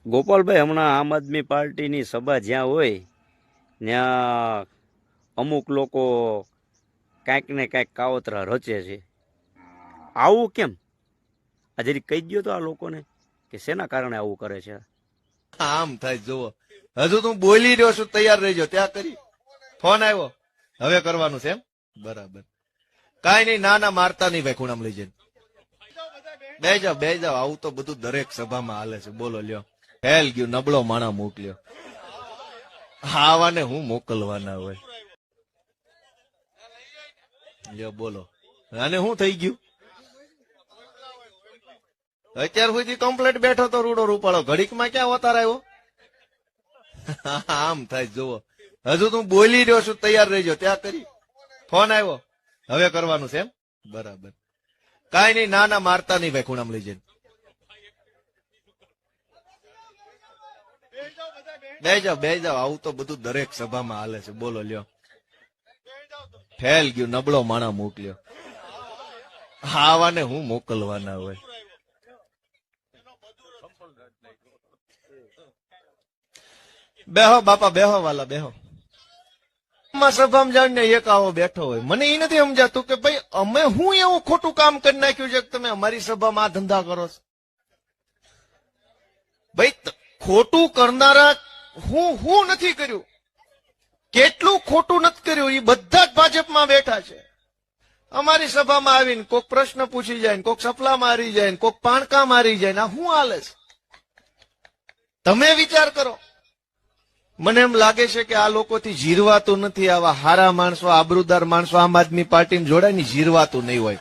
ગોપાલભાઈ, હમણાં આમ આદમી પાર્ટીની સભા જ્યાં હોય ત્યાં અમુક લોકો કાંઈક ને કાંઈક કાવતરા રચે છે. આવું કેમ? આ જરી કહી દો તો આ લોકોને કે શેના કારણે આવું કરે છે. આમ થાય જુઓ, હજુ તું બોલી રહ્યો છું, તૈયાર રહેજો. ત્યાં કરી ફોન આવ્યો, હવે કરવાનું છે એમ? બરાબર, કાઈ નહીં. ના ના, મારતા નહીં ભાઈ, ખૂણામાં લઈ જઈને બે જાવ. આવું તો બધું દરેક સભામાં હાલે છે. બોલો લ્યો, હેલ ગયું, નબળો માણા મોકલ્યો. આવાને હું મોકલવાના હોય? લ્યો બોલો, અને શું થઈ ગયું? અત્યાર સુધી કમ્પ્લેટ બેઠો તો રૂડો રૂપાળો, ઘડીકમાં ક્યાં અવતાર આવ્યો? આમ થાય જુઓ, હજુ તું બોલી રહ્યો છું, તૈયાર રહેજો. ત્યાં કરી ફોન આવ્યો, હવે કરવાનું છે એમ? બરાબર, કાઈ નહીં. ના ના, મારતા નહીં ભાઈ, ખૂણામાં લઈ જઈને બે જાવ. આવું તો બધું દરેક સભામાં હાલે છે. બોલો લ્યો, ફેલ ગયું, નબળો માણા મોકલ્યો. આવાને હું મોકલવાના હોય? બેહો બાપા, બેહો વાલા, બેહો. સભામાં જાણીને એક આવો બેઠો હોય. મને એ નથી સમજાતું કે ભાઈ અમે હું એવું ખોટું કામ કરી નાખ્યું છે કે તમે અમારી સભામાં આ ધંધા કરો છો? ભાઈ ખોટું કરનારા હું નથી કર્યું, કેટલું ખોટું નથી કર્યું, એ બધા જ ભાજપમાં બેઠા છે. અમારી સભામાં આવીને કોઈક પ્રશ્ન પૂછી જાય, કોઈક સપલા મારી જાય, કોઈક પાણકા મારી જાય. આ શું હાલે છે? તમે વિચાર કરો. મને એમ લાગે છે કે આ લોકોથી જીરવાતું નથી. આવા હારા માણસો, આબરૂદાર માણસો આમ આદમી પાર્ટીમાં જોડાય ને જીરવાતું નહીં હોય.